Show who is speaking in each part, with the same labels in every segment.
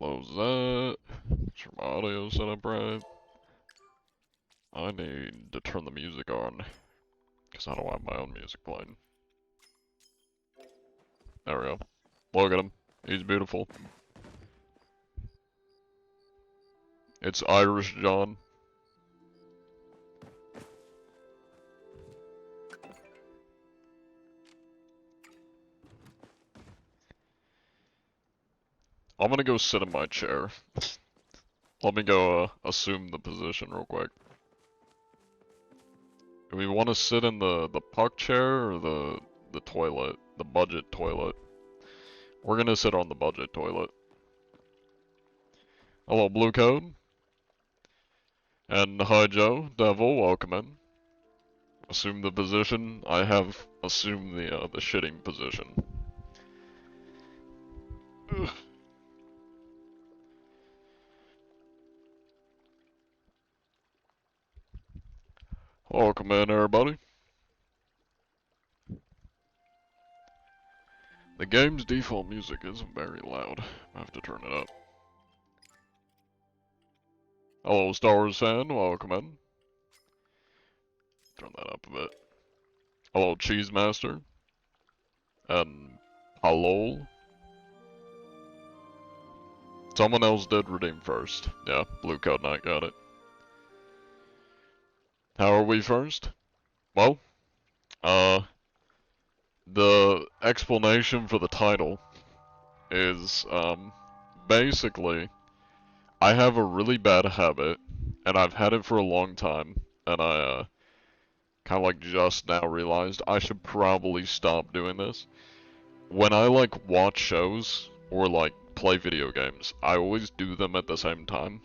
Speaker 1: Close that. Make sure my audio set up right. I need to turn the music on, because I don't have my own music playing. There we go. Look at him. He's beautiful. It's Irish John. I'm gonna go sit in my chair. Let me go assume the position real quick. Do we want to sit in the puck chair or the toilet? The budget toilet. We're gonna sit on the budget toilet. Hello, Blue Code. And hi, Joe. Devil, welcome in. Assume the position. I have assumed the shitting position. Ugh. Welcome in, everybody. The game's default music isn't very loud. I have to turn it up. Hello, Star Wars fan. Welcome in. Turn that up a bit. Hello, Cheese Master. And hello. Someone else did redeem first. Yeah, Blue Code Knight got it. How are we first? Well, the explanation for the title is, basically, I have a really bad habit, and I've had it for a long time, and I, kind of like just now realized I should probably stop doing this. When I, like, watch shows, or, like, play video games, I always do them at the same time.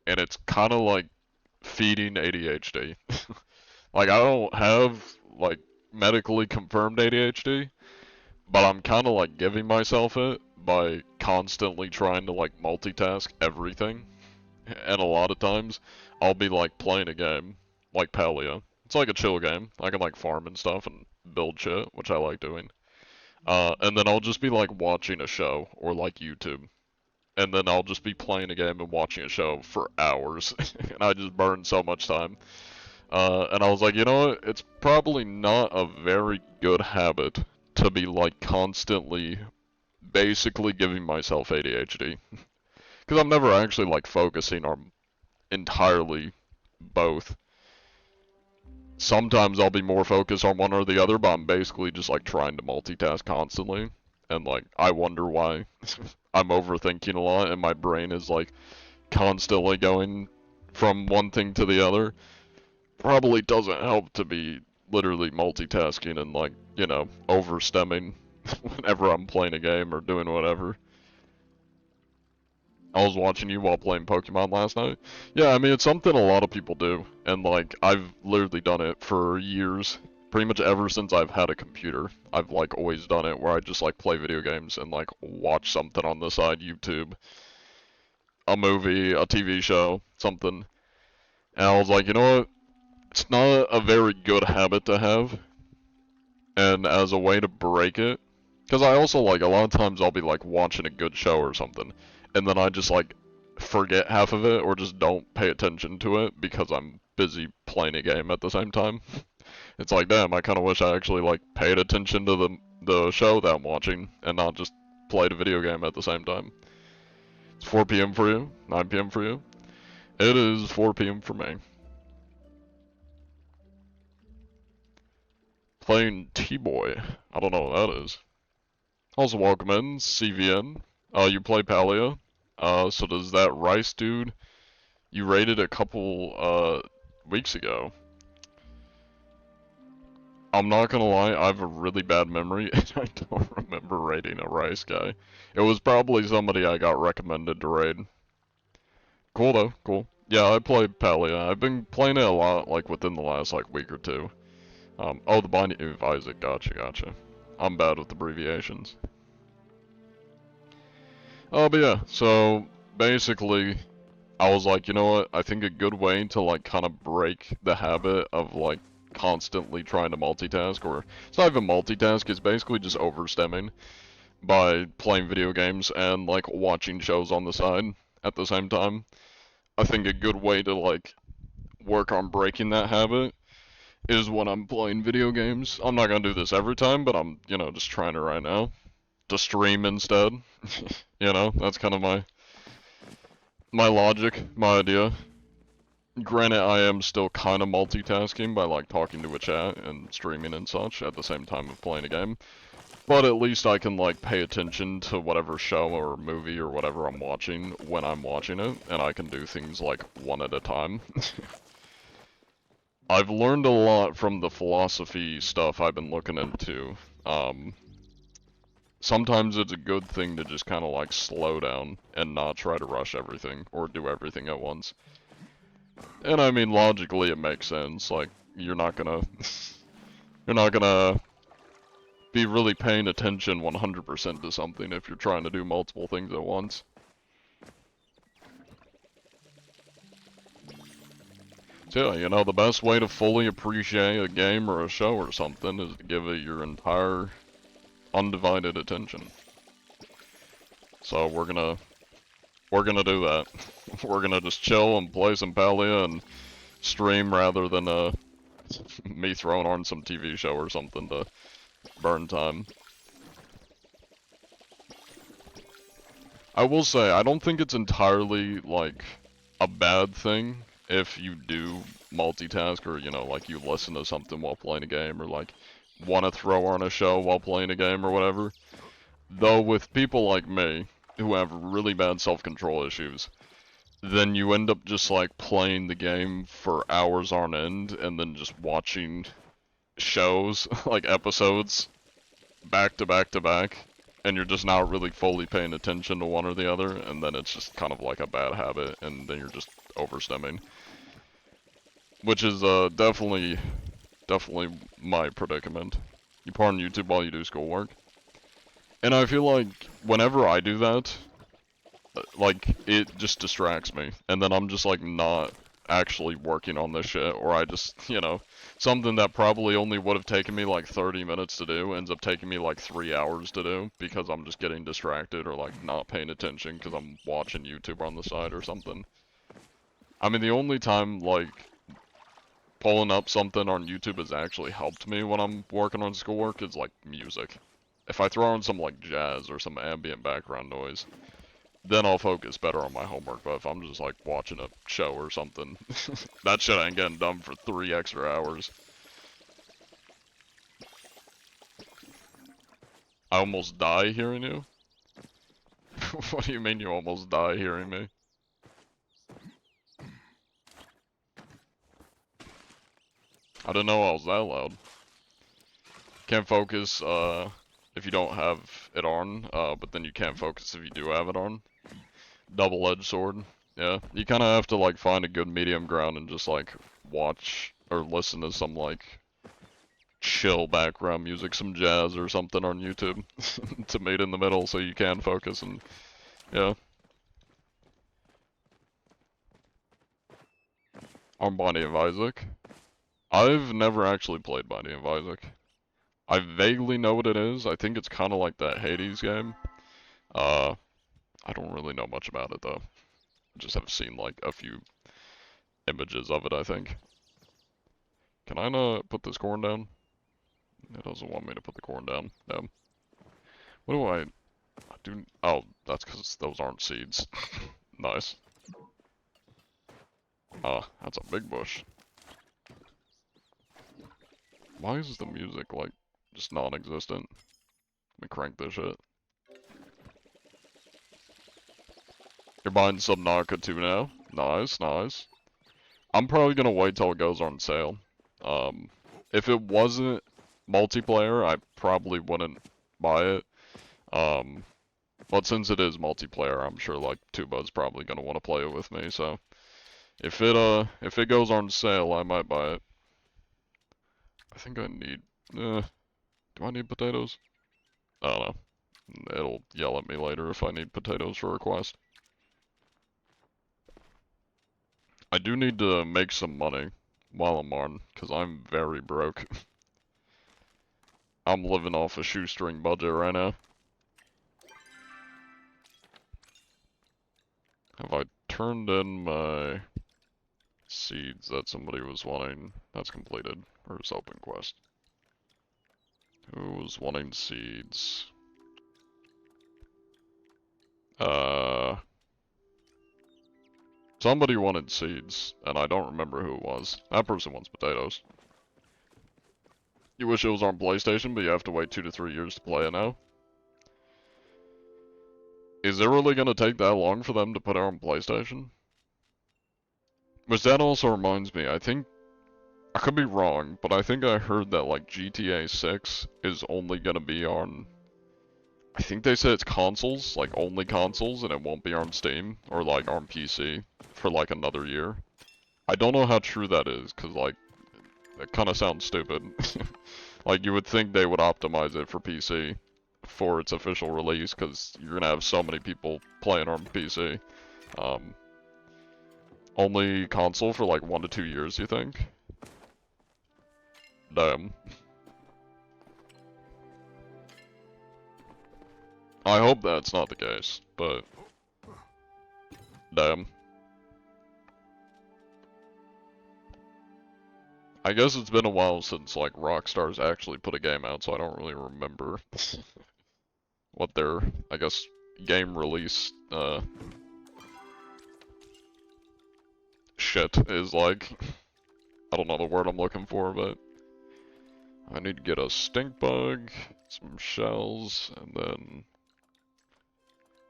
Speaker 1: And it's kind of like feeding ADHD. Like, I don't have, like, medically confirmed ADHD, but I'm kind of, like, giving myself it by constantly trying to, like, multitask everything. And a lot of times, I'll be, like, playing a game, like Palia. It's like a chill game. I can, like, farm and stuff and build shit, which I like doing. And then I'll just be, like, watching a show, or, like, YouTube. And then I'll just be playing a game and watching a show for hours. And I just burn so much time. And I was like, you know what? It's probably not a very good habit to be, like, constantly, basically giving myself ADHD. Because I'm never actually, like, focusing on entirely both. Sometimes I'll be more focused on one or the other, but I'm basically just, like, trying to multitask constantly. And, like, I wonder why I'm overthinking a lot and my brain is, like, constantly going from one thing to the other. Probably doesn't help to be literally multitasking and, like, you know, overstemming whenever I'm playing a game or doing whatever. I was watching you while playing Pokemon last night. Yeah, I mean, it's something a lot of people do, and, like, I've literally done it for years. Pretty much ever since I've had a computer, I've, like, always done it where I just, like, play video games and, like, watch something on the side, YouTube, a movie, a TV show, something. And I was like, you know what? It's not a very good habit to have, and as a way to break it, because I also, like, a lot of times I'll be, like, watching a good show or something, and then I just, like, forget half of it or just don't pay attention to it because I'm busy playing a game at the same time. It's like, damn, I kind of wish I actually, like, paid attention to the show that I'm watching and not just played a video game at the same time. It's 4 p.m. for you, 9 p.m. for you. It is 4 p.m. for me. Playing T-Boy. I don't know what that is. Also, welcome in, CVN. You play Palia. So does that Rice dude you raided a couple, weeks ago? I'm not gonna lie, I have a really bad memory, and I don't remember raiding a Rice guy. It was probably somebody I got recommended to raid. Cool though, cool. Yeah, I play Palia. I've been playing it a lot, like, within the last, like, week or two. Oh, the Binding of Isaac, gotcha. I'm bad with abbreviations. But yeah, so, basically, I was like, you know what, I think a good way to, like, kind of break the habit of, like, constantly trying to multitask, or, it's not even multitask, it's basically just overstemming, by playing video games and like watching shows on the side at the same time. I think a good way to like work on breaking that habit is when I'm playing video games. I'm not gonna do this every time, but I'm, just trying it right now. To stream instead. That's kind of my logic, my idea. Granted, I am still kind of multitasking by like talking to a chat and streaming and such at the same time of playing a game. But at least I can like pay attention to whatever show or movie or whatever I'm watching when I'm watching it, and I can do things like one at a time. I've learned a lot from the philosophy stuff I've been looking into. Sometimes it's a good thing to just kind of like slow down and not try to rush everything or do everything at once. And I mean, logically it makes sense. Like, you're not gonna be really paying attention 100% to something if you're trying to do multiple things at once. So yeah, the best way to fully appreciate a game or a show or something is to give it your entire undivided attention. So we're gonna do that. We're gonna just chill and play some Palia and stream rather than me throwing on some TV show or something to burn time. I will say, I don't think it's entirely, like, a bad thing if you do multitask or, like you listen to something while playing a game or, like, want to throw on a show while playing a game or whatever. Though with people like me, who have really bad self-control issues, then you end up just, like, playing the game for hours on end and then just watching shows, like episodes, back to back to back, and you're just not really fully paying attention to one or the other, and then it's just kind of like a bad habit, and then you're just overstimming. Which is definitely my predicament. You put on YouTube while you do schoolwork. And I feel like whenever I do that, like, it just distracts me, and then I'm just like not actually working on this shit, or I just, something that probably only would have taken me like 30 minutes to do ends up taking me like 3 hours to do because I'm just getting distracted or like not paying attention because I'm watching YouTube on the side or something. I mean, the only time like pulling up something on YouTube has actually helped me when I'm working on schoolwork is like music. If I throw on some like jazz or some ambient background noise, then I'll focus better on my homework. But if I'm just like watching a show or something, that shit ain't getting done for 3 extra hours. I almost die hearing you? What do you mean you almost die hearing me? I didn't know I was that loud. Can't focus if you don't have it on, but then you can't focus if you do have it on. Double-edged sword. Yeah, you kind of have to like find a good medium ground and just like watch or listen to some like chill background music, some jazz or something on YouTube to meet in the middle so you can focus and yeah. On Binding of Isaac. I've never actually played Binding of Isaac. I vaguely know what it is. I think it's kind of like that Hades game. I don't really know much about it though. I just have seen like a few images of it, I think. Can I not put this corn down? It doesn't want me to put the corn down. No. What do I do? Oh, that's because those aren't seeds. Nice. That's a big bush. Why is the music, like, just non-existent? Let me crank this shit. You're buying Subnautica 2 now? Nice, nice. I'm probably gonna wait till it goes on sale. If it wasn't multiplayer, I probably wouldn't buy it. But since it is multiplayer, I'm sure, like, Tuba's probably gonna want to play it with me, so... If it goes on sale, I might buy it. I think I need... do I need potatoes? I don't know. It'll yell at me later if I need potatoes for a quest. I do need to make some money while I'm on, because I'm very broke. I'm living off a shoestring budget right now. Have I turned in my seeds that somebody was wanting? That's completed. Or is open quest? Who was wanting seeds? Somebody wanted seeds, and I don't remember who it was. That person wants potatoes. You wish it was on PlayStation, but you have to wait 2 to 3 years to play it now? Is it really gonna take that long for them to put it on PlayStation? Which that also reminds me, I think, I could be wrong, but I think I heard that like GTA 6 is only gonna be on, I think they said it's consoles, like only consoles, and it won't be on Steam, or like on PC, for like another year. I don't know how true that is, cause like, it kinda sounds stupid. Like you would think they would optimize it for PC for its official release, cause you're gonna have so many people playing on PC. Only console for like 1 to 2 years, you think? Damn. I hope that's not the case, but damn. I guess it's been a while since like Rockstar's actually put a game out, so I don't really remember what their, I guess, game release shit is like. I don't know the word I'm looking for, but I need to get a stink bug, some shells, and then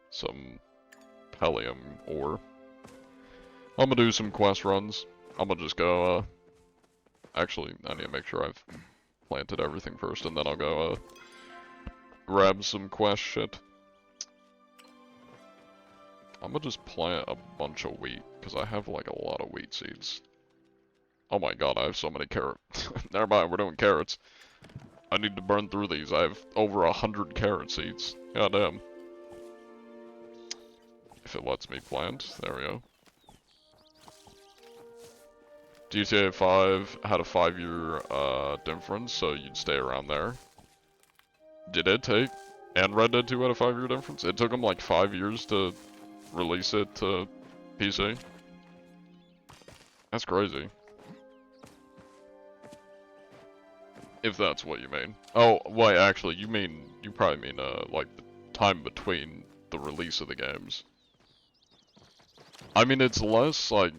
Speaker 1: some Pelium ore. I'm gonna do some quest runs. I'm gonna just go, actually, I need to make sure I've planted everything first, and then I'll go, grab some quest shit. I'm gonna just plant a bunch of wheat, because I have, like, a lot of wheat seeds. Oh my god, I have so many carrots. Never mind, we're doing carrots. I need to burn through these. I have over 100 carrot seeds. God damn. If it lets me plant. There we go. GTA 5 had a 5-year difference, so you'd stay around there. Did it take? And Red Dead 2 had a 5-year difference? It took them like 5 years to release it to PC? That's crazy. If that's what you mean. Oh, wait, actually, you probably mean, like, the time between the release of the games. I mean, it's less, like,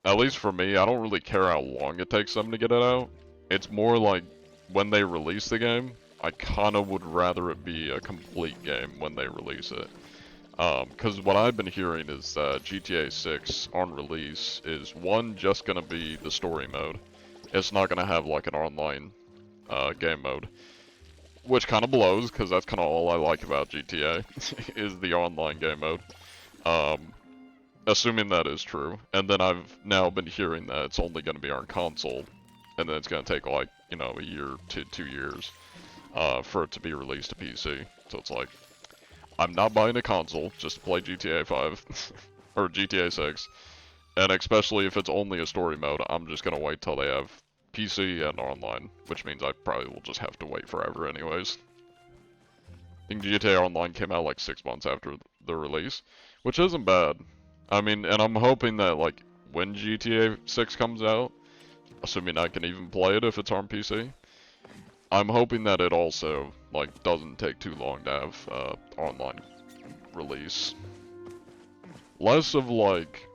Speaker 1: at least for me, I don't really care how long it takes them to get it out. It's more like, when they release the game, I kinda would rather it be a complete game when they release it. Cause what I've been hearing is that GTA 6 on release is, one, just gonna be the story mode. It's not gonna have like an online, game mode. Which kinda blows, cause that's kinda all I like about GTA, is the online game mode. Assuming that is true. And then I've now been hearing that it's only gonna be on console, and then it's gonna take like, you know, a year to 2 years, for it to be released to PC. So it's like, I'm not buying a console just to play GTA 5, or GTA 6, and especially if it's only a story mode, I'm just gonna wait till they have PC and online, which means I probably will just have to wait forever anyways. I think GTA Online came out like 6 months after the release, which isn't bad. I mean, and I'm hoping that like when GTA 6 comes out, assuming I can even play it if it's on PC, I'm hoping that it also, like, doesn't take too long to have, online release. Less of, like,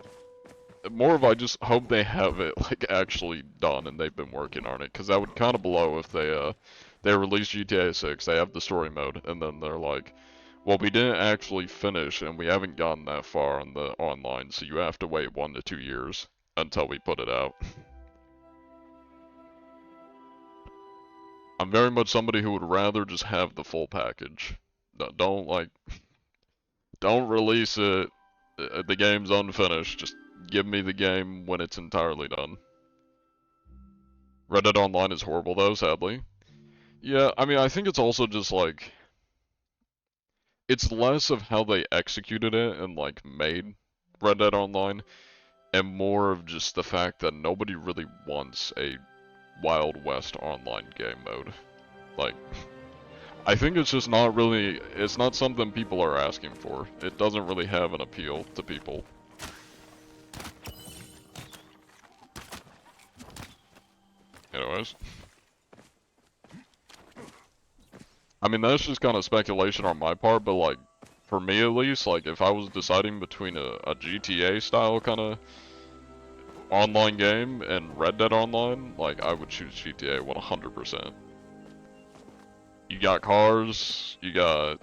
Speaker 1: more of I just hope they have it, like, actually done and they've been working on it, because that would kind of blow if they release GTA 6, they have the story mode, and then they're like, well, we didn't actually finish, and we haven't gotten that far on the online, so you have to wait 1 to 2 years until we put it out. I'm very much somebody who would rather just have the full package. Don't, like, don't release it, the game's unfinished, just give me the game when it's entirely done. Red Dead Online is horrible though, sadly. Yeah, I mean, I think it's also just, like, it's less of how they executed it and, like, made Red Dead Online, and more of just the fact that nobody really wants a Wild West online game mode. Like, I think it's just not really, it's not something people are asking for. It doesn't really have an appeal to people. Anyways. I mean, that's just kind of speculation on my part, but like, for me at least, like, if I was deciding between a GTA style kind of online game and Red Dead Online, like, I would choose GTA 100%. You got cars, you got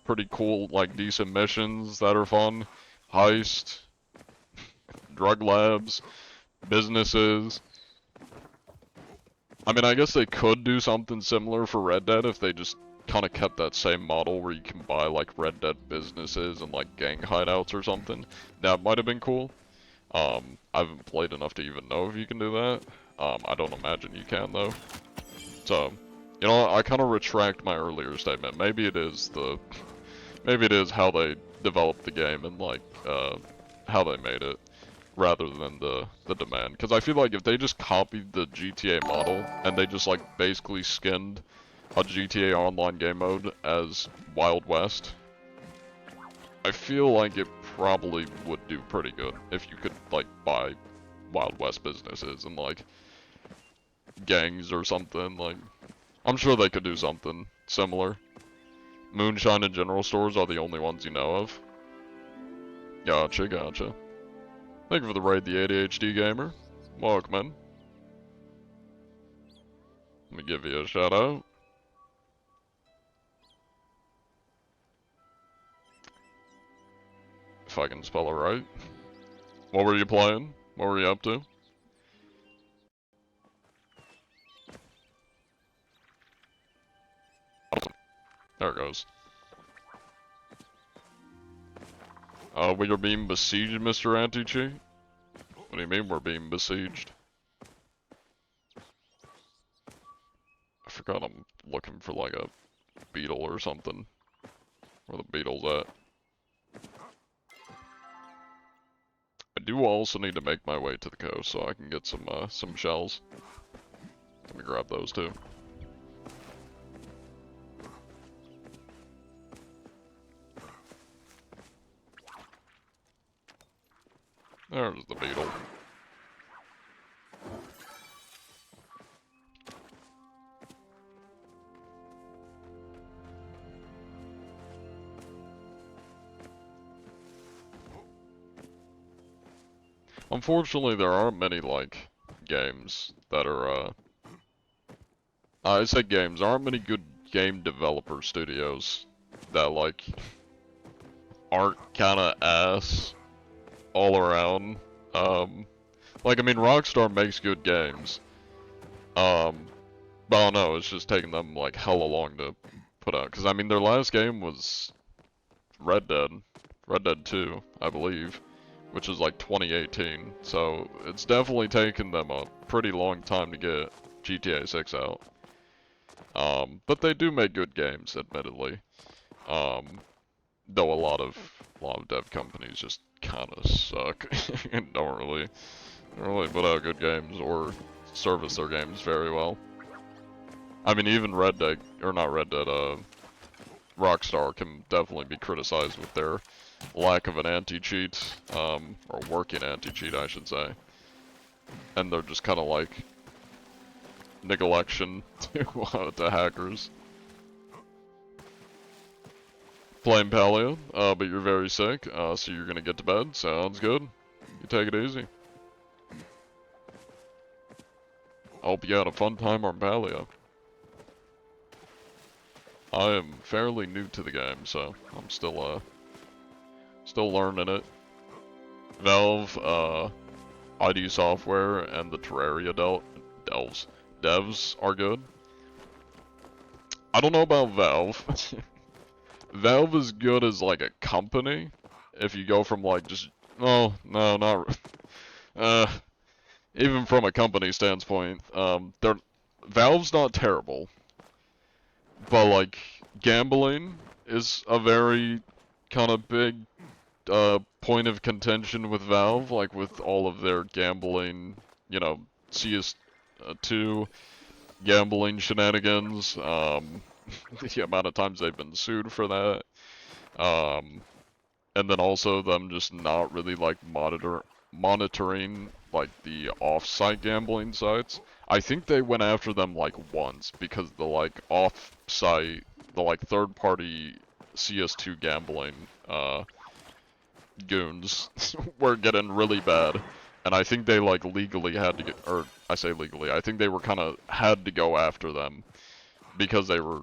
Speaker 1: pretty cool, like, decent missions that are fun, heist, drug labs, businesses. I mean, I guess they could do something similar for Red Dead if they just kind of kept that same model where you can buy, like, Red Dead businesses and, like, gang hideouts or something. That might have been cool. I haven't played enough to even know if you can do that. I don't imagine you can, though. So, you know, I kind of retract my earlier statement. Maybe it is how they developed the game and, like, how they made it, rather than the demand. Because I feel like if they just copied the GTA model, and they just, like, basically skinned a GTA Online game mode as Wild West, I feel like it probably would do pretty good if you could, like, buy Wild West businesses and, like, gangs or something. Like, I'm sure they could do something similar. Moonshine and general stores are the only ones you know of. Gotcha, gotcha. Thank you for the raid, the ADHD gamer. Welcome in. Let me give you a shout out. If I can spell it right. What were you playing? What were you up to? There it goes. We are being besieged, Mr. Anti-Cheat? What do you mean we're being besieged? I forgot I'm looking for like a beetle or something. Where the beetle's at. I do also need to make my way to the coast so I can get some shells. Let me grab those too. There's the beetle. Unfortunately, there aren't many, like, games that are, I say games, there aren't many good game developer studios that, like, aren't kinda ass all around. Like, I mean, Rockstar makes good games. But I don't know, it's just taking them, like, hella long to put out. Because, I mean, their last game was Red Dead 2, I believe, which is like 2018. So it's definitely taken them a pretty long time to get GTA 6 out. But they do make good games, admittedly. Though a lot of dev companies just kind of suck and don't really put out good games or service their games very well. I mean, even Red Dead, or not Red Dead, Rockstar can definitely be criticized with their lack of an anti-cheat, or working anti-cheat, I should say. And they're just kind of like neglection to hackers. Playing Paleo, but you're very sick, so you're gonna get to bed. Sounds good. You take it easy. I hope you had a fun time on Paleo. I am fairly new to the game, so I'm still learning it. Valve, ID Software, and the Terraria devs are good. I don't know about Valve. Valve is good as like a company. If you go from like just, oh, no, not, even from a company standpoint, Valve's not terrible. But like, gambling is a very kind of big point of contention with Valve, like with all of their gambling, you know, CS2 gambling shenanigans, the amount of times they've been sued for that, and then also them just not really like monitoring like the off-site gambling sites. I think they went after them like once because the like off-site, the like third-party CS2 gambling goons were getting really bad, and I think they like legally had to get, or I say legally, I think they were kind of had to go after them because they were,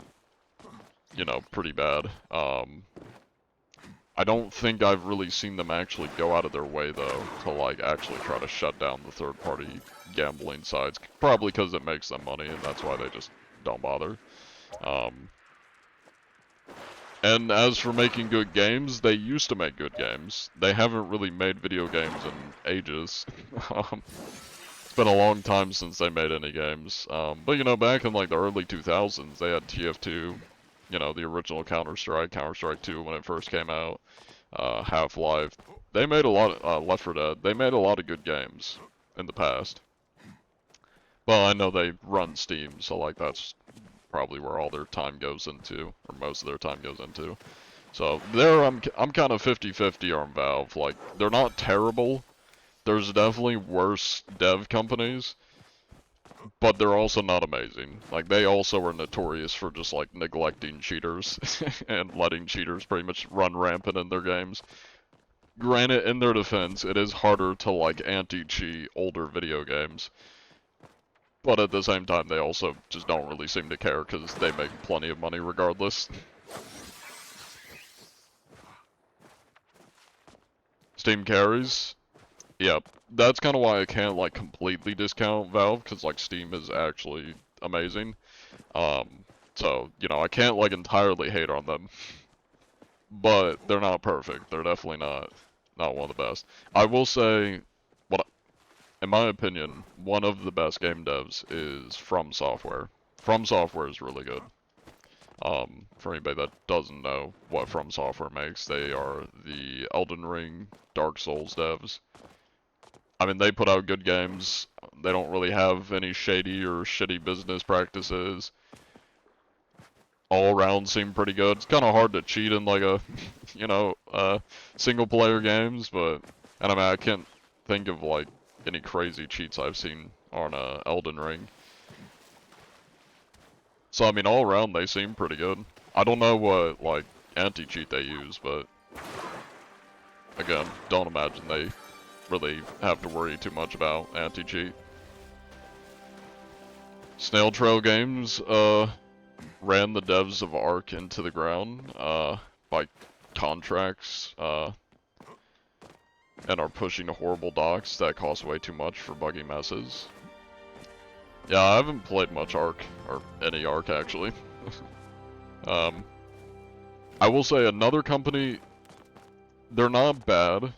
Speaker 1: you know, pretty bad. I don't think I've really seen them actually go out of their way though to like actually try to shut down the third-party gambling sites, probably because it makes them money and that's why they just don't bother. And as for making good games, they used to make good games. They haven't really made video games in ages. It's been a long time since they made any games. But you know, back in like the early 2000s, they had TF2, you know, the original Counter-Strike, Counter-Strike 2 when it first came out, Half-Life. They made a lot of, Left 4 Dead. They made a lot of good games in the past. Well, I know they run Steam, so like that's probably where all their time goes into, or most of their time goes into. So there, I'm kind of 50-50 on Valve. Like they're not terrible. There's definitely worse dev companies, but they're also not amazing. Like they also are notorious for just like neglecting cheaters and letting cheaters pretty much run rampant in their games. Granted, in their defense, it is harder to like anti-cheat older video games. But at the same time, they also just don't really seem to care because they make plenty of money regardless. Steam carries? Yep. That's kind of why I can't, like, completely discount Valve, because, like, Steam is actually amazing. So, you know, I can't, like, entirely hate on them. But they're not perfect. They're definitely not one of the best. I will say, in my opinion, one of the best game devs is From Software. From Software is really good. For anybody that doesn't know what From Software makes, they are the Elden Ring, Dark Souls devs. I mean, they put out good games. They don't really have any shady or shitty business practices. All around seem pretty good. It's kind of hard to cheat in like a, you know, single player games, but, and I mean, I can't think of like any crazy cheats I've seen on Elden Ring. So I mean, all around they seem pretty good. I don't know what like anti-cheat they use, but again, don't imagine they really have to worry too much about anti-cheat. Snail Trail Games ran the devs of Ark into the ground by contracts and are pushing horrible docs that cost way too much for buggy messes. Yeah, I haven't played much Ark, or any Ark actually. I will say another company, they're not bad.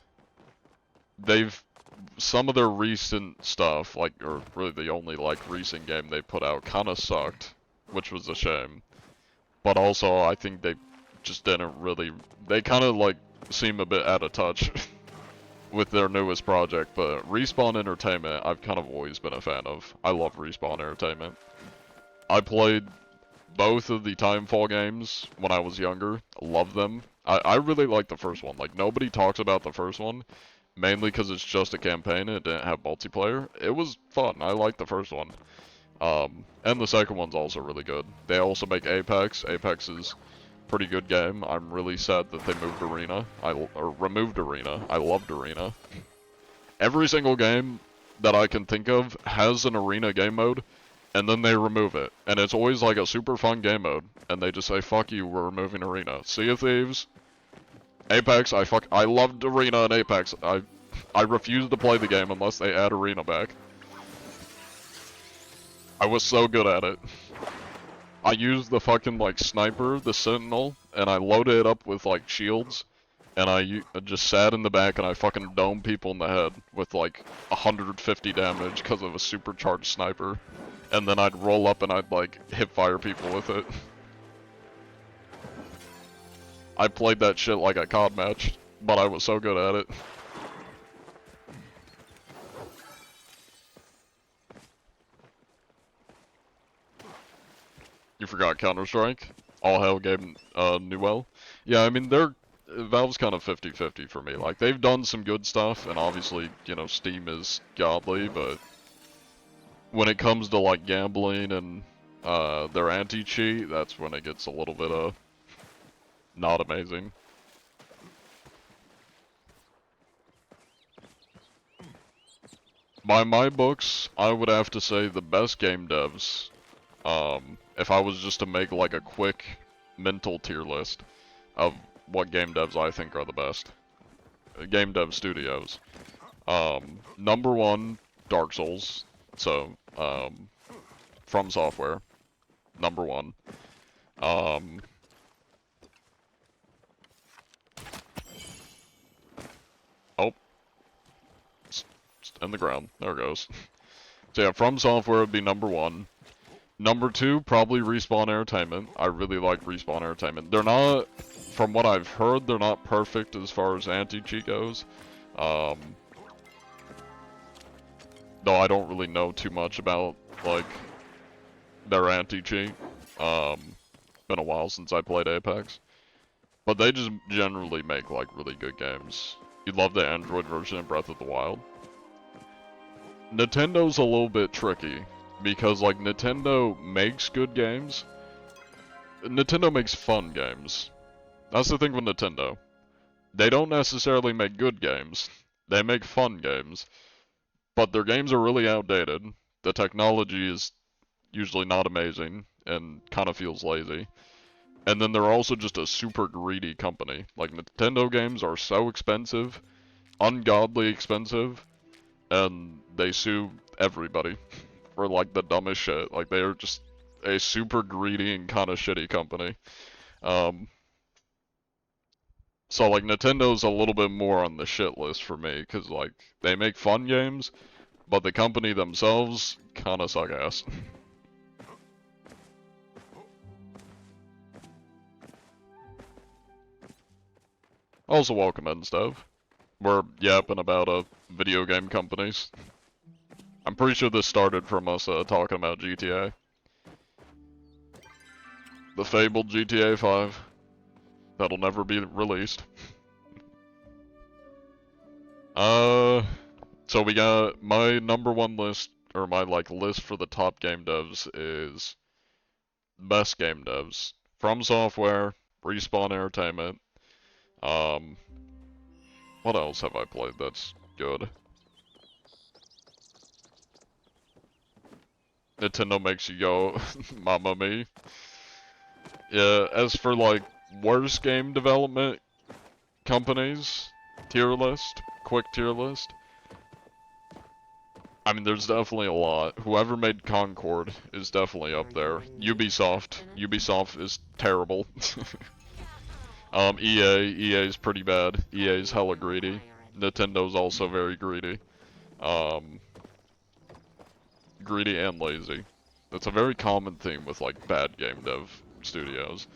Speaker 1: Some of their recent stuff, like, or really the only like recent game they put out kinda sucked, which was a shame. But also, I think they just didn't really, they kinda like seem a bit out of touch with their newest project, but Respawn Entertainment, I've kind of always been a fan of. I love Respawn Entertainment. I played both of the Timefall games when I was younger. Love them. I really like the first one. Like, nobody talks about the first one, mainly because it's just a campaign and it didn't have multiplayer. It was fun. I liked the first one. And the second one's also really good. They also make Apex. Apex is pretty good game. I'm really sad that they moved Arena. Or removed Arena. I loved Arena. Every single game that I can think of has an Arena game mode, and then they remove it. And it's always like a super fun game mode, and they just say, fuck you, we're removing Arena. Sea of Thieves, Apex, I loved Arena and Apex. I refuse to play the game unless they add Arena back. I was so good at it. I used the fucking, like, sniper, the Sentinel, and I loaded it up with, like, shields, and I just sat in the back and I fucking domed people in the head with, like, 150 damage because of a supercharged sniper. And then I'd roll up and I'd, like, hip-fire people with it. I played that shit like a COD match, but I was so good at it. You forgot Counter-Strike? All hell Gabe Newell? Yeah, I mean, Valve's kind of 50-50 for me. Like, they've done some good stuff, and obviously, you know, Steam is godly, but when it comes to like gambling and their anti-cheat, that's when it gets a little bit not amazing. By my books, I would have to say the best game devs, if I was just to make like a quick mental tier list of what game devs I think are the best. Game dev studios. Number one, Dark Souls. So, From Software. Number one. Oh. It's in the ground. There it goes. So yeah, From Software would be number one. Number two, probably Respawn Entertainment. I really like Respawn Entertainment. They're not, from what I've heard, they're not perfect as far as anti-cheat goes. Though I don't really know too much about, like, their anti-cheat. Been a while since I played Apex. But they just generally make, like, really good games. You love the Android version of Breath of the Wild. Nintendo's a little bit tricky. Because, like, Nintendo makes good games. Nintendo makes fun games. That's the thing with Nintendo. They don't necessarily make good games. They make fun games. But their games are really outdated. The technology is usually not amazing and kind of feels lazy. And then they're also just a super greedy company. Like, Nintendo games are so expensive, ungodly expensive, and they sue everybody for, like, the dumbest shit. Like, they are just a super greedy and kind of shitty company. So, like, Nintendo's a little bit more on the shit list for me, because, like, they make fun games, but the company themselves kind of suck ass. Also, welcome in, Stove. We're yapping about video game companies. I'm pretty sure this started from us talking about GTA. The fabled GTA 5. That'll never be released. So we got my number one list, or my like list for the top game devs is best game devs. From Software, Respawn Entertainment. What else have I played that's good? Nintendo makes you go, Mamma me. Yeah, as for like worst game development companies, tier list, quick tier list. I mean, there's definitely a lot. Whoever made Concord is definitely up there. Ubisoft is terrible. EA is pretty bad. EA is hella greedy. Nintendo's also very greedy. Greedy and lazy. That's a very common theme with like bad game dev studios.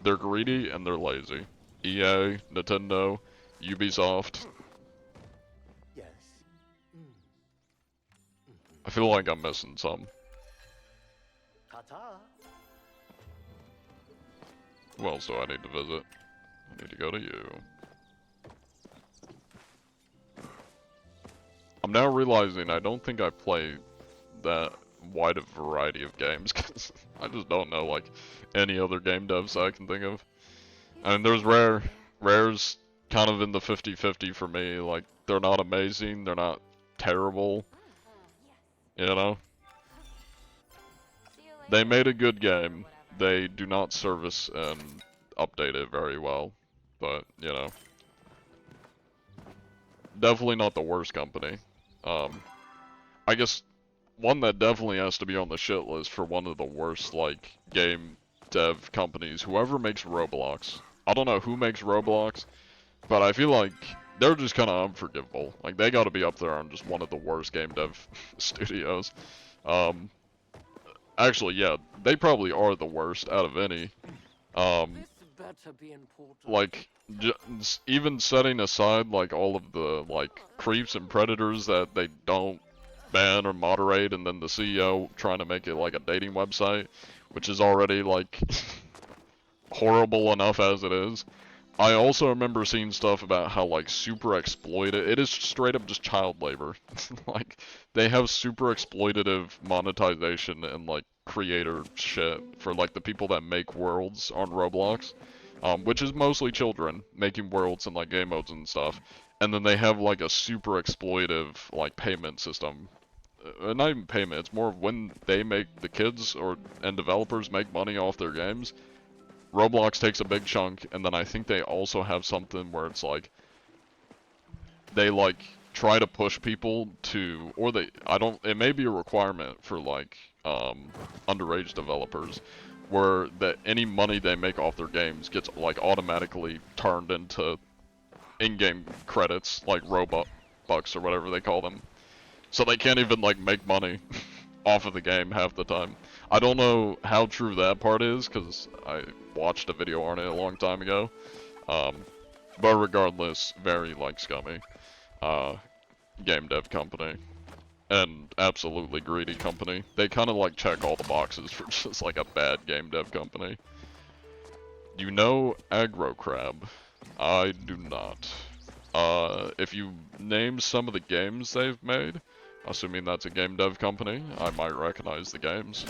Speaker 1: They're greedy and they're lazy. EA, Nintendo, Ubisoft. I feel like I'm missing some. Who else do I need to visit? I need to go to you. I'm now realizing I don't think I play that wide a variety of games, because I just don't know, like, any other game devs I can think of. I mean, there's Rare. Rare's kind of in the 50-50 for me. Like, they're not amazing, they're not terrible. You know? They made a good game. They do not service and update it very well. But, you know. Definitely not the worst company. I guess one that definitely has to be on the shit list for one of the worst, like, game dev companies. Whoever makes Roblox. I don't know who makes Roblox, but I feel like they're just kind of unforgivable. Like, they gotta be up there on just one of the worst game dev studios. Actually, yeah, they probably are the worst out of any. Like, even setting aside, like, all of the, like, creeps and predators that they don't ban or moderate, and then the CEO trying to make it, like, a dating website, which is already, like, horrible enough as it is. I also remember seeing stuff about how, like, super exploited, it is straight up just child labor. Like, they have super exploitative monetization and, like, creator shit for, like, the people that make worlds on Roblox. Which is mostly children making worlds and, like, game modes and stuff. And then they have, like, a super exploitive, like, payment system. Not even payment, it's more of when they make, the kids and developers make money off their games, Roblox takes a big chunk, and then I think they also have something where it's like, they like try to push people to, or it may be a requirement for like, underage developers, where that any money they make off their games gets like automatically turned into in-game credits, like Robux or whatever they call them. So they can't even like make money off of the game half the time. I don't know how true that part is, because I watched a video on it a long time ago. But regardless, very, like, scummy. Game dev company. And absolutely greedy company. They kind of, like, check all the boxes for just, like, a bad game dev company. You know Aggro Crab? I do not. If you name some of the games they've made, assuming that's a game dev company, I might recognize the games.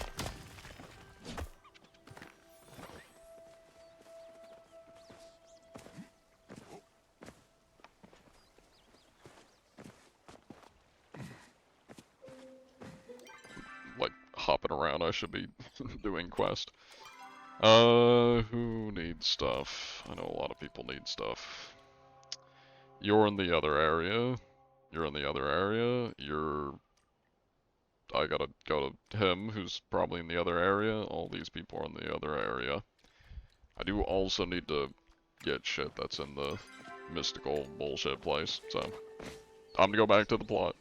Speaker 1: Like, hopping around, I should be doing quest. Who needs stuff? I know a lot of people need stuff. You're in the other area. You're in the other area. I gotta go to him, who's probably in the other area. All these people are in the other area. I do also need to get shit that's in the mystical bullshit place, so time to go back to the plot.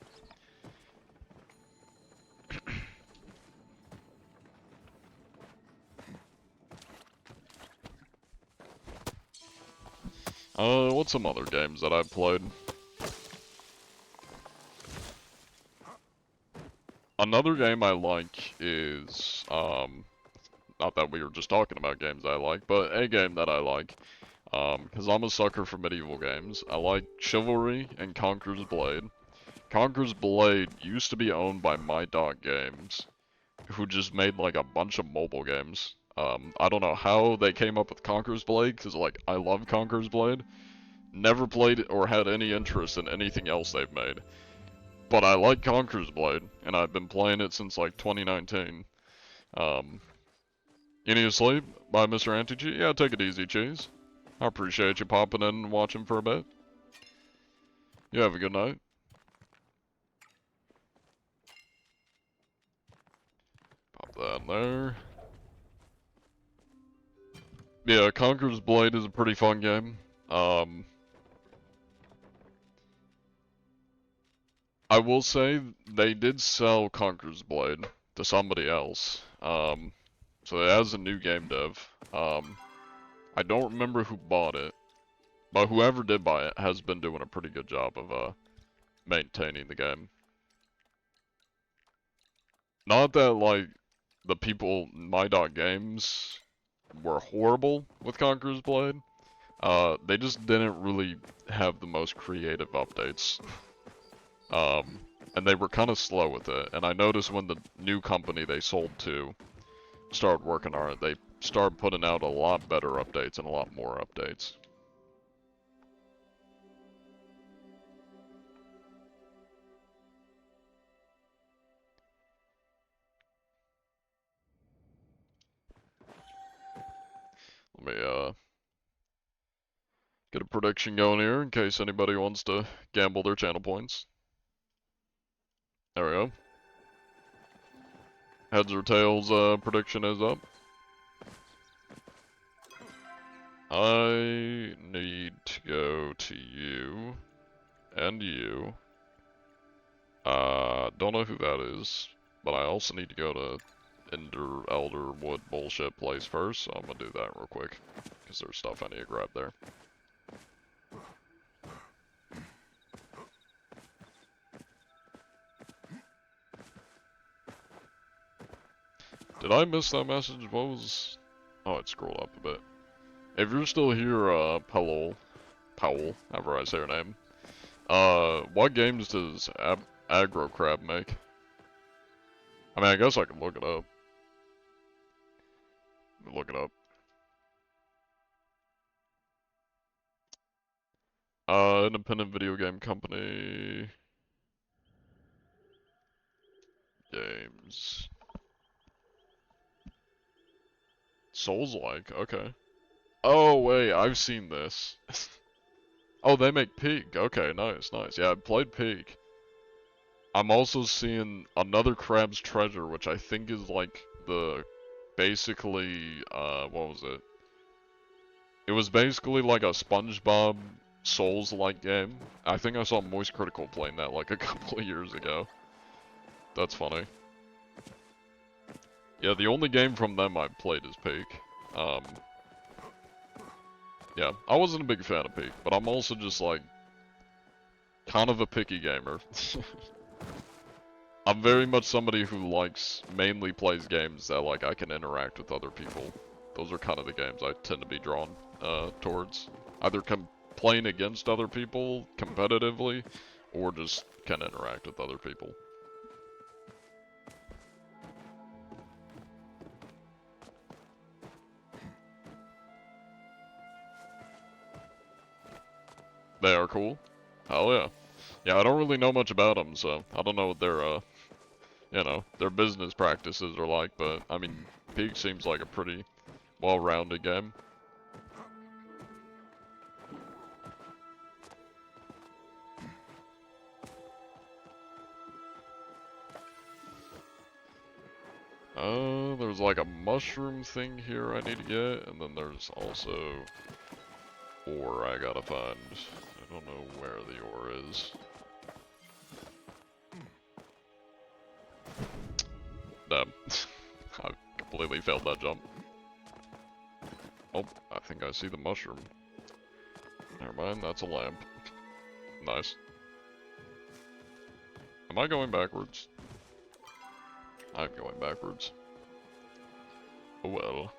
Speaker 1: What's some other games that I've played? Another game I like is, not that we were just talking about games I like, but a game that I like, because I'm a sucker for medieval games. I like Chivalry and Conqueror's Blade. Conqueror's Blade used to be owned by My Dog Games, who just made like a bunch of mobile games. I don't know how they came up with Conqueror's Blade, because like, I love Conqueror's Blade. Never played or had any interest in anything else they've made. But I like Conqueror's Blade, and I've been playing it since like 2019. You need to sleep? By Mr. Anti-Cheat? Yeah, take it easy, Cheese. I appreciate you popping in and watching for a bit. You have a good night. Pop that in there. Yeah, Conqueror's Blade is a pretty fun game. I will say they did sell Conqueror's Blade to somebody else. So it has a new game dev. I don't remember who bought it, but whoever did buy it has been doing a pretty good job of maintaining the game. Not that like the people My Dog Games were horrible with Conqueror's Blade. They just didn't really have the most creative updates. And they were kind of slow with it. And I noticed when the new company they sold to started working on it, they started putting out a lot better updates and a lot more updates. Let me get a prediction going here in case anybody wants to gamble their channel points. There we go. Heads or tails prediction is up. I need to go to you and you. Don't know who that is, but I also need to go to Elderwood bullshit place first, so I'm gonna do that real quick, because there's stuff I need to grab there. Did I miss that message? What was... Oh, it scrolled up a bit. if you're still here, Powell, however I say your name, what games does Aggro Crab make? I mean, I guess I can look it up. Look it up. Independent video game company. Games. Souls-like, okay. Oh, wait, I've seen this. Oh, they make Peak. Okay, nice, nice. Yeah, I played Peak. I'm also seeing another Crab's Treasure, which I think is like the, basically, what was it? It was basically like a SpongeBob Souls-like game. I think I saw Moist Critical playing that like a couple of years ago. That's funny. Yeah, the only game from them I've played is Peak. Yeah, I wasn't a big fan of Peak, but I'm also just like, kind of a picky gamer. I'm very much somebody who mainly plays games that like I can interact with other people. Those are kind of the games I tend to be drawn towards. Either playing against other people competitively, or just can interact with other people. They are cool. Hell yeah. Yeah, I don't really know much about them, so I don't know what their, you know, their business practices are like, but, I mean, Peak seems like a pretty well-rounded game. There's like a mushroom thing here I need to get, and then there's also ore I gotta find. I don't know where the ore is. Damn. I completely failed that jump. Oh, I think I see the mushroom. Never mind, that's a lamp. Nice. Am I going backwards? I'm going backwards. Oh well.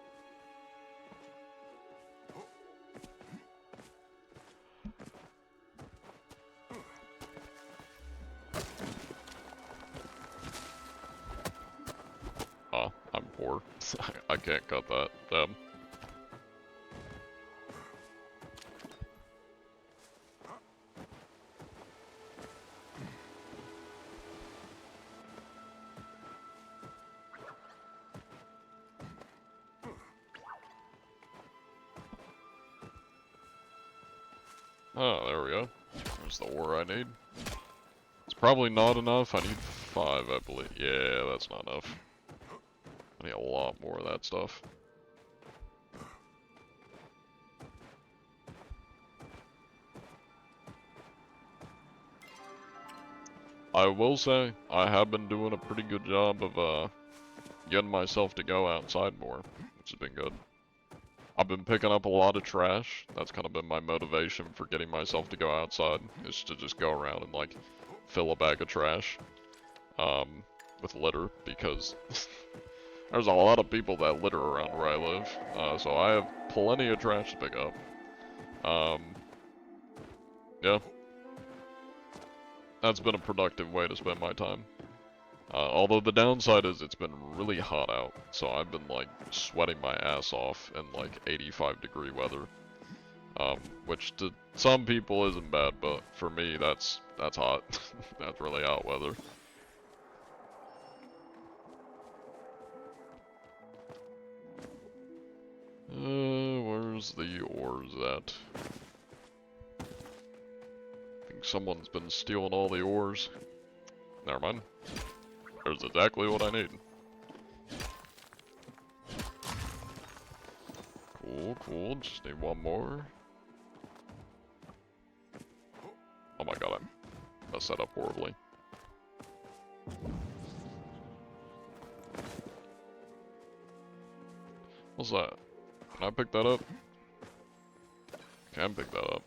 Speaker 1: Ah, I'm poor. I can't cut that. Damn. Oh, there we go. There's the ore I need. It's probably not enough. I need 5, I believe. Yeah, that's not enough. I need a lot more of that stuff. I will say, I have been doing a pretty good job of, getting myself to go outside more, which has been good. I've been picking up a lot of trash. That's kind of been my motivation for getting myself to go outside, is to just go around and, like, fill a bag of trash, with litter, because there's a lot of people that litter around where I live, so I have plenty of trash to pick up. Yeah. That's been a productive way to spend my time. Although the downside is it's been really hot out, so I've been like sweating my ass off in like 85-degree weather. Which to some people isn't bad, but for me that's hot. That's really hot weather. Where's the ores at? I think someone's been stealing all the ores. Never mind. There's exactly what I need. Cool, cool. Just need one more. Oh my god, I messed that up horribly. What's that? Can I pick that up? Can pick that up.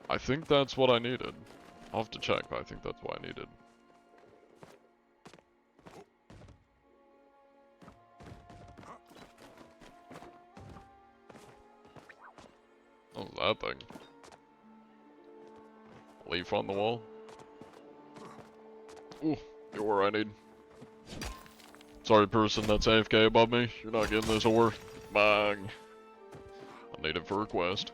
Speaker 1: I think that's what I needed. I'll have to check, but I think that's what I needed. that thing? Leaf on the wall? Ooh, you're where I need. Sorry, person that's AFK above me. You're not getting this ore. Bang. I need it for a quest.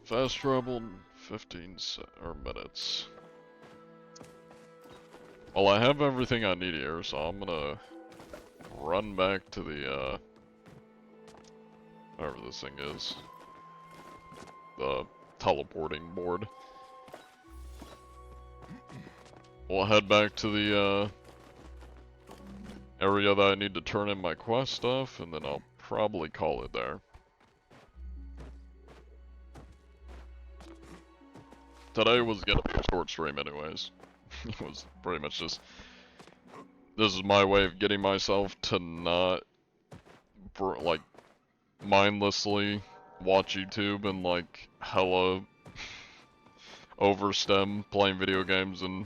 Speaker 1: Fast travel in 15 minutes. Well, I have everything I need here, so I'm gonna run back to the, whatever this thing is. The teleporting board. We'll head back to the, area that I need to turn in my quest stuff, and then I'll probably call it there. Today was gonna be a short stream anyways. It was pretty much just... This is my way of getting myself to not, like, mindlessly watch YouTube and, like, hella overstem playing video games and,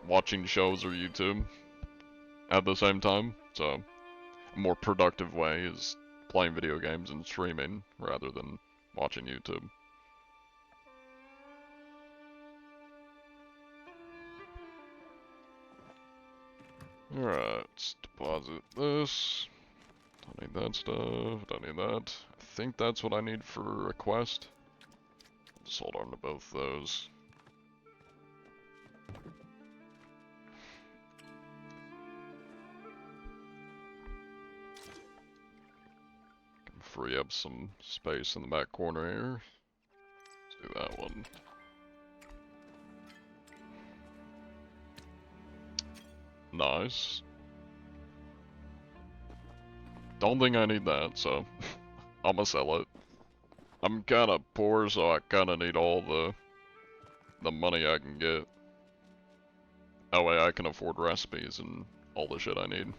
Speaker 1: watching shows or YouTube at the same time. So, a more productive way is playing video games and streaming rather than watching YouTube. Alright, let's deposit this. Don't need that stuff, don't need that. I think that's what I need for a quest. Just hold on to both those. Can free up some space in the back corner here. Let's do that one. Nice. Don't think I need that, so I'ma sell it. I'm kinda poor, so I kinda need all the money I can get. That way I can afford recipes and all the shit I need.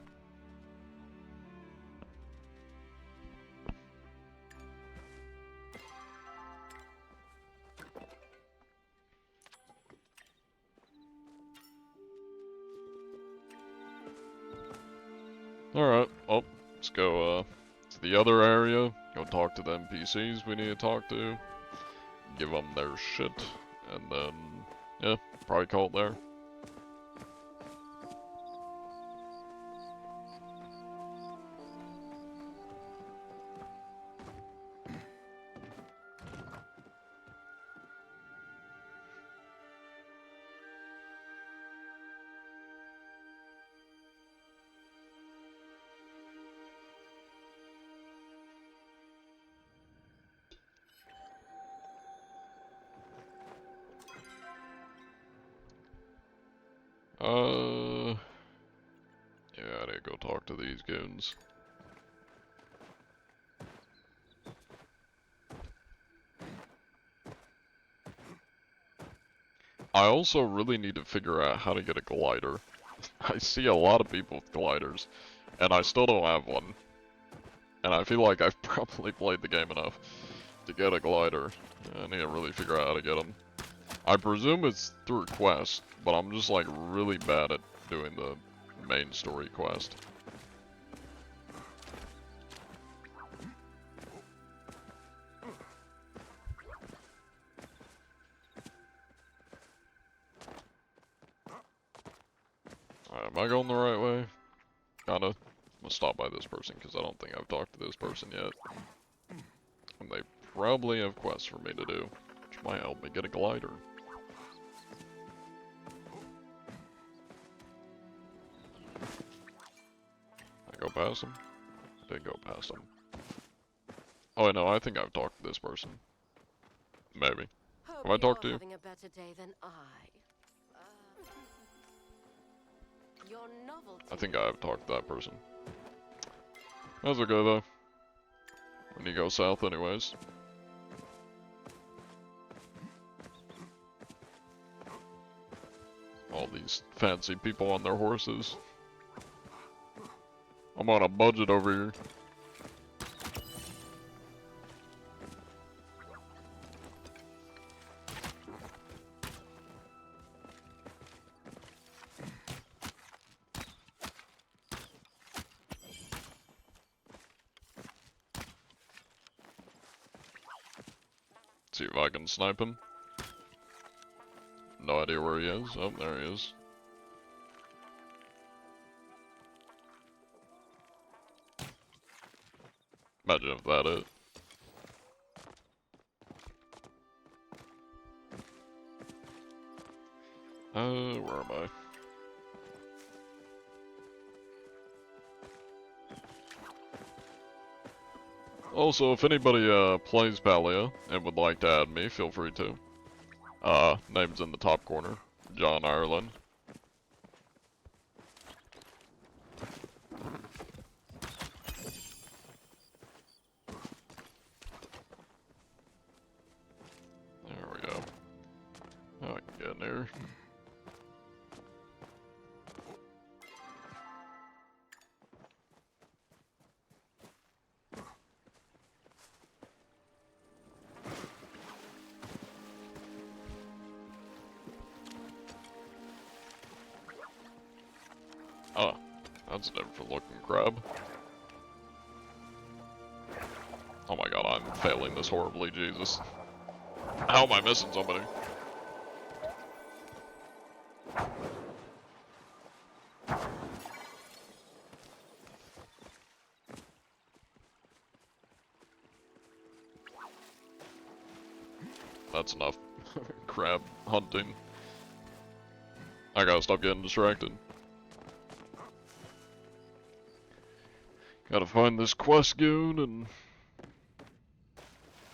Speaker 1: Alright, well, let's go to the other area, go talk to the NPCs we need to talk to, give them their shit, and then, yeah, probably call it there. Yeah, I need to go talk to these goons. I also really need to figure out how to get a glider. I see a lot of people with gliders, and I still don't have one. And I feel like I've probably played the game enough to get a glider. I need to really figure out how to get them. I presume it's through quest, but I'm just like really bad at doing the main story quest. Alright, am I going the right way? Kinda. I'm gonna stop by this person because I don't think I've talked to this person yet. And they probably have quests for me to do, which might help me get a glider. I go past him? Didn't go past him. Oh, no, I think I've talked to this person. Maybe. Have I talked to you?
Speaker 2: Having a better day than I. Your novelty.
Speaker 1: I think I have talked to that person. How's it go, though? When you go south, anyways. All these fancy people on their horses. I'm on a budget over here. See if I can snipe him. No idea where he is. Oh, there he is. Imagine if that it. Where am I? Also, if anybody plays Palia and would like to add me, feel free to. Name's in the top corner. John Ireland. There we go. Now I can get in here. Oh, that's a different looking crab. Oh my god, I'm failing this horribly, Jesus. How am I missing somebody? That's enough. Crab hunting. I gotta stop getting distracted. Gotta find this quest goon and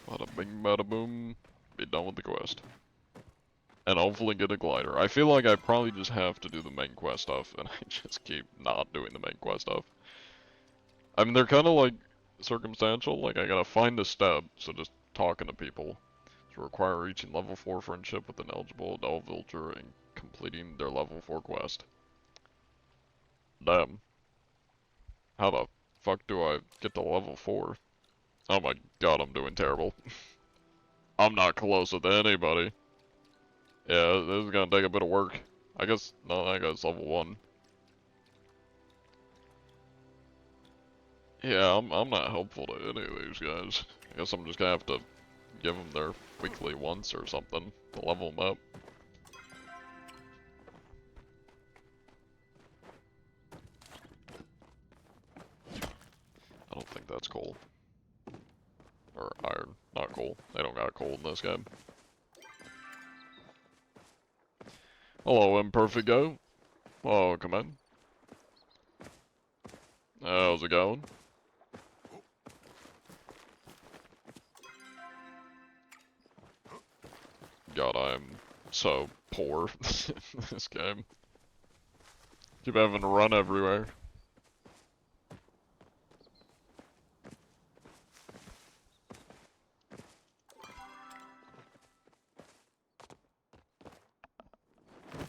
Speaker 1: bada bing bada boom, be done with the quest. And hopefully get a glider. I feel like I probably just have to do the main quest stuff and I just keep not doing the main quest stuff. I mean, they're kind of like circumstantial, like I gotta find a step, so just talking to people. To require reaching level 4 friendship with an eligible adult villager and completing their level 4 quest. Damn. How the fuck do I get to level 4? Oh my god, I'm doing terrible. I'm not closer than anybody. Yeah, this is gonna take a bit of work. I guess, no, I guess level 1. Yeah, I'm not helpful to any of these guys. I guess I'm just gonna have to give them their weekly once or something to level them up. I don't think that's coal. Or iron, not coal. They don't got coal in this game. Hello, Imperfect Go. Oh, come in. How's it going? God, I'm so poor in this game. Keep having to run everywhere.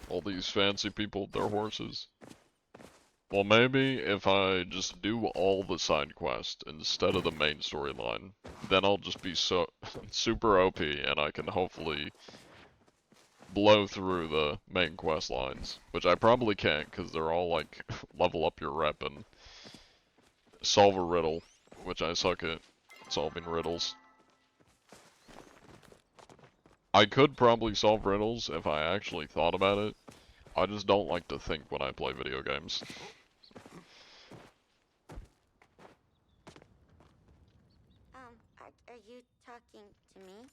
Speaker 1: All these fancy people with their horses. Well, maybe if I just do all the side quests instead of the main storyline, then I'll just be so super OP and I can hopefully blow through the main quest lines, which I probably can't because they're all like level up your rep and solve a riddle, which I suck at solving riddles. I could probably solve riddles if I actually thought about it. I just don't like to think when I play video games.
Speaker 2: Are you talking to me?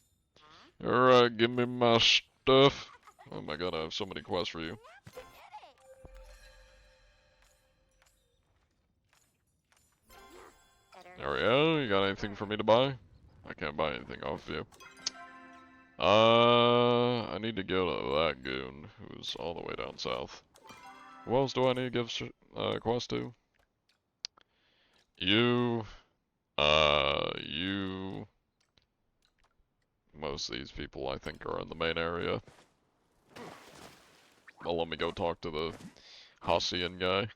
Speaker 1: Alright, give me my stuff. Oh my god, I have so many quests for you. There we go, you got anything for me to buy? I can't buy anything off you. I need to go to that goon, who's all the way down south. Who else do I need to give quest to? You, you... Most of these people I think are in the main area. Well, let me go talk to the Hacian guy.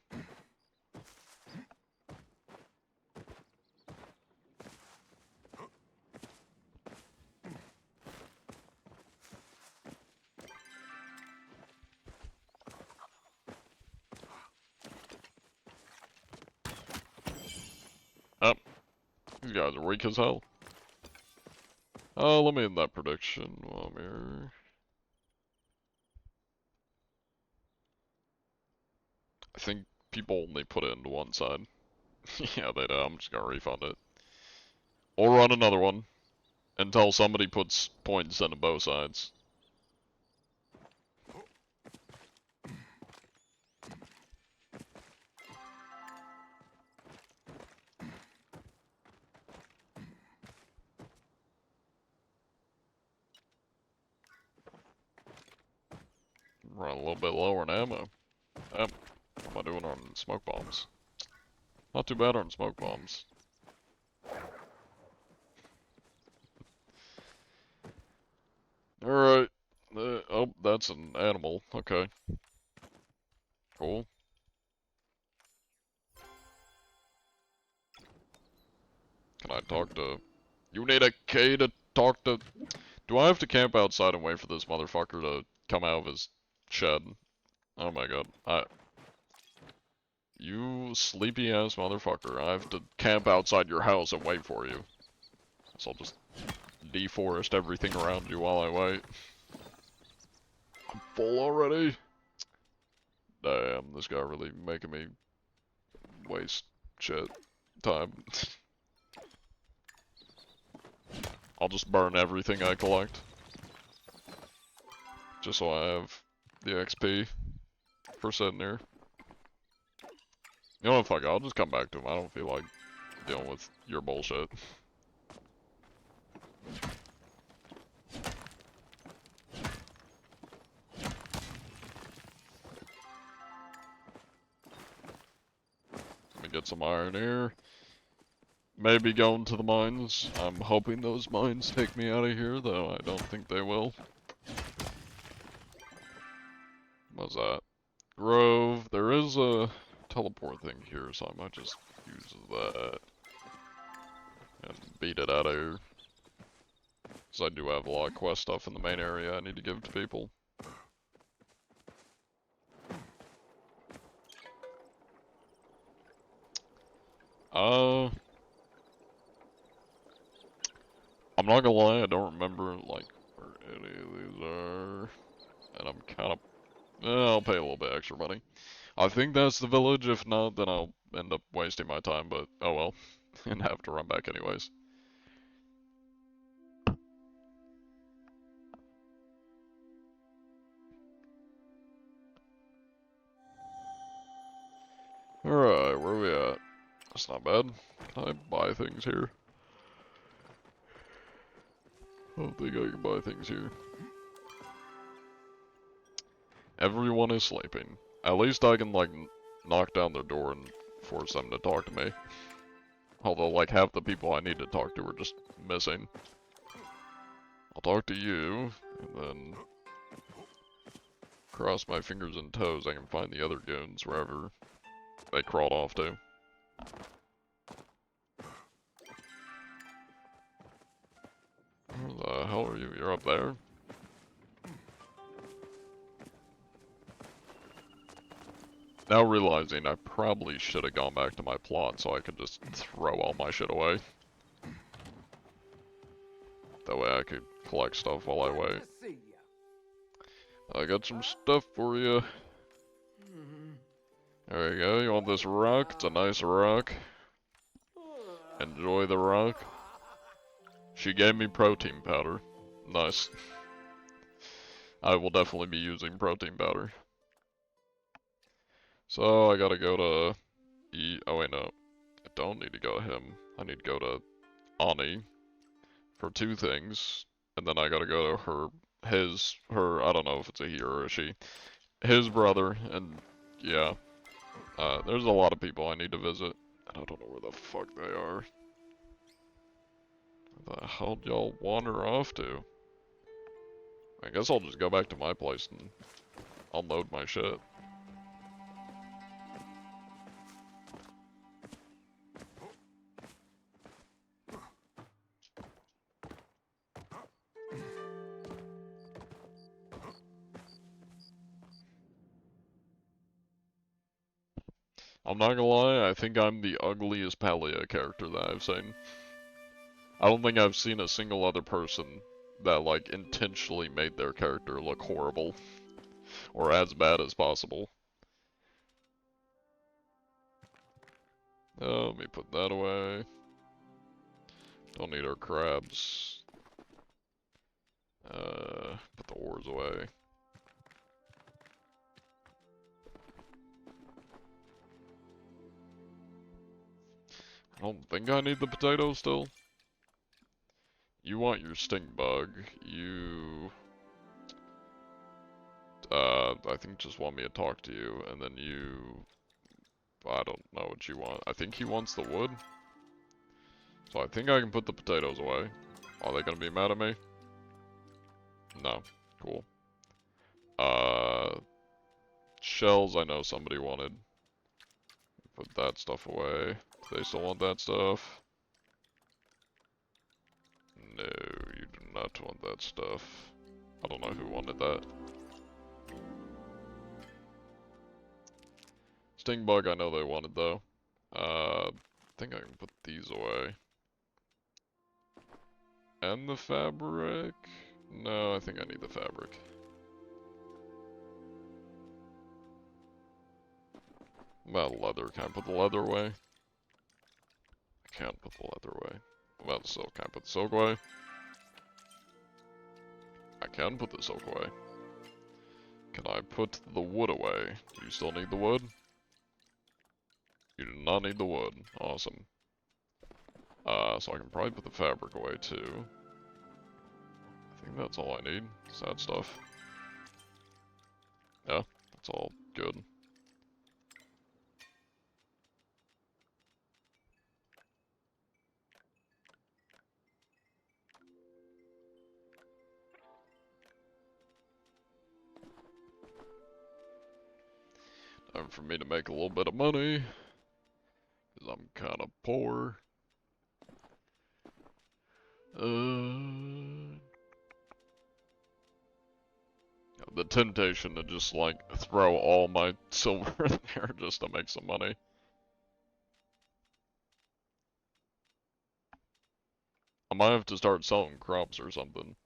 Speaker 1: Oh, these guys are weak as hell. Let me end that prediction while I'm here. I think people only put it into one side. Yeah, they do. I'm just gonna refund it. Or run another one until somebody puts points into both sides. Run a little bit lower in ammo. What am I doing on smoke bombs? Not too bad on smoke bombs. Alright. Oh, that's an animal. Okay. Cool. Can I talk to... You need a key to talk to... Do I have to camp outside and wait for this motherfucker to come out of his shed? Oh my god. You sleepy ass motherfucker. I have to camp outside your house and wait for you. So I'll just deforest everything around you while I wait. I'm full already. Damn, this guy really making me waste shit time. I'll just burn everything I collect. Just so I have the XP for sitting here. You know what, fuck it, I'll just come back to him. I don't feel like dealing with your bullshit. Let me get some iron here. Maybe going to the mines. I'm hoping those mines take me out of here, though I don't think they will. What's that? Grove. There is a teleport thing here, so I might just use that. And beat it out of here. Because I do have a lot of quest stuff in the main area I need to give to people. I'm not gonna lie, I don't remember, like, where any of these are. And I'm kind of... I'll pay a little bit extra money. I think that's the village. If not, then I'll end up wasting my time, but oh well. And have to run back anyways. Alright, where are we at? That's not bad. Can I buy things here? I don't think I can buy things here. Everyone is sleeping. At least I can, like, knock down their door and force them to talk to me. Although, like, half the people I need to talk to are just missing. I'll talk to you, and then... cross my fingers and toes I can find the other goons wherever they crawled off to. Where the hell are you? You're up there? Now realizing I probably should have gone back to my plot so I could just throw all my shit away. That way I could collect stuff while I wait. I got some stuff for you. There you go. You want this rock? It's a nice rock. Enjoy the rock. She gave me protein powder. Nice. I will definitely be using protein powder. So I gotta go to oh wait, no. I don't need to go to him. I need to go to Ani for two things. And then I gotta go to her, I don't know if it's a he or a she. His brother, and yeah. There's a lot of people I need to visit. And I don't know where the fuck they are. Where the hell do y'all wander off to? I guess I'll just go back to my place and unload my shit. I'm not gonna lie, I think I'm the ugliest Palia character that I've seen. I don't think I've seen a single other person that, like, intentionally made their character look horrible. Or as bad as possible. Oh, let me put that away. Don't need our crabs. Put the ores away. I don't think I need the potatoes still. You want your stink bug. You... I think just want me to talk to you, and then you... I don't know what you want. I think he wants the wood. So I think I can put the potatoes away. Are they gonna be mad at me? No. Cool. Shells I know somebody wanted. Put that stuff away. Do they still want that stuff? No, you do not want that stuff. I don't know who wanted that. Sting bug I know they wanted though. I think I can put these away. And the fabric? No, I think I need the fabric. About leather, can I put the leather away? I can't put the leather away. About the silk, can I put the silk away? I can put the silk away. Can I put the wood away? Do you still need the wood? You do not need the wood. Awesome. So I can probably put the fabric away too. I think that's all I need. Is that stuff. Yeah, that's all good. Time for me to make a little bit of money. Because I'm kind of poor. The temptation to just, like, throw all my silver in there just to make some money. I might have to start selling crops or something.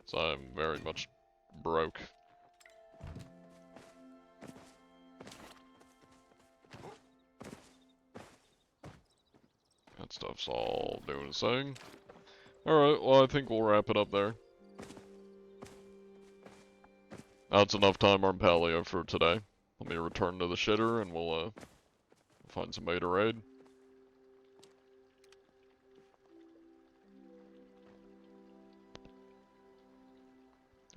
Speaker 1: So I'm very much broke. That stuff's all doing its thing. Alright, well I think we'll wrap it up there. That's enough time on Palia for today. Let me return to the shitter and we'll find somebody to raid.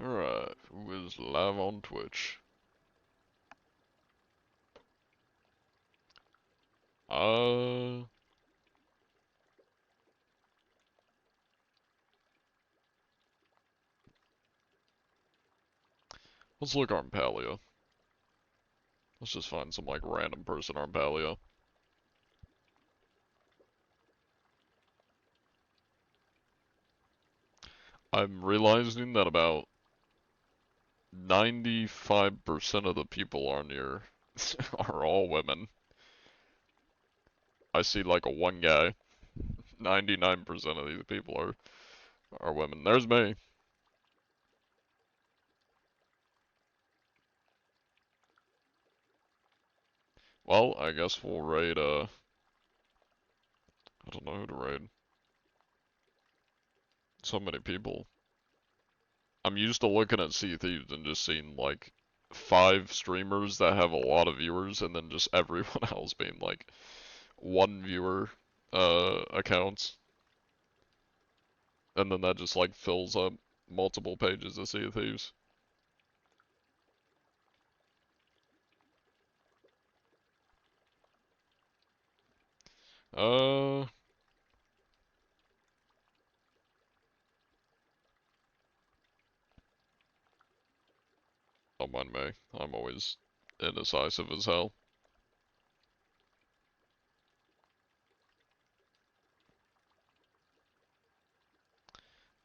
Speaker 1: Alright, who is live on Twitch? Let's look on Palia. Let's just find some, like, random person on Palia. I'm realizing that about 95% of the people on here are all women. I see, like, a one guy. 99% of these people are women. There's me. Well, I guess we'll raid, I don't know who to raid. So many people. I'm used to looking at Sea of Thieves and just seeing, like, 5 streamers that have a lot of viewers, and then just everyone else being, like, 1 viewer, accounts. And then that just, like, fills up multiple pages of Sea of Thieves. I'm mind me. I'm always indecisive as hell.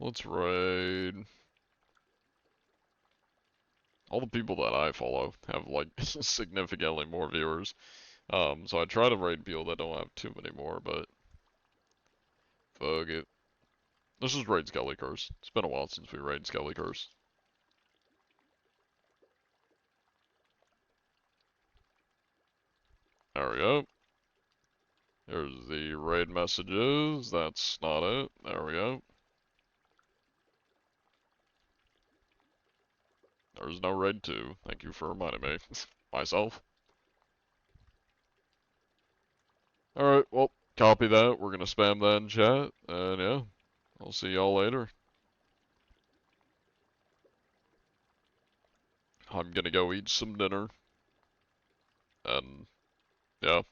Speaker 1: Let's raid. All the people that I follow have like significantly more viewers. So I try to raid people that don't have too many more, but fuck it. Let's just raid Skelly Curse. It's been a while since we raid Skelly Curse. There we go. Here's the raid messages. That's not it. There we go. There's no raid 2. Thank you for reminding me. Myself. Alright, well, copy that. We're gonna spam that in chat. And yeah, I'll see y'all later. I'm gonna go eat some dinner. And yeah.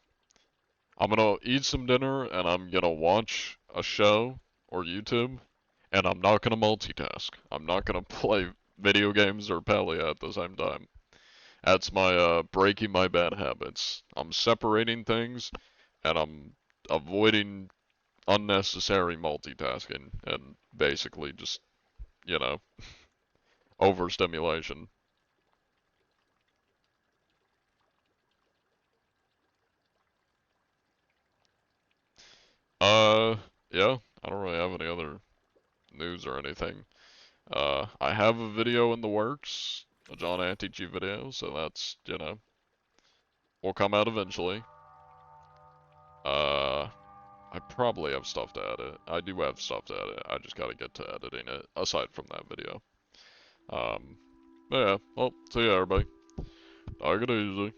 Speaker 1: I'm gonna eat some dinner and I'm gonna watch a show or YouTube. And I'm not gonna multitask. I'm not gonna play video games or Palia at the same time. That's my breaking my bad habits. I'm separating things and I'm avoiding unnecessary multitasking and basically just, you know, overstimulation. Yeah, I don't really have any other news or anything. I have a video in the works, a John Antici video, so that's, you know, will come out eventually. I probably have stuff to edit. I do have stuff to edit. I just gotta get to editing it, aside from that video. But yeah, well, see ya everybody. Take it easy.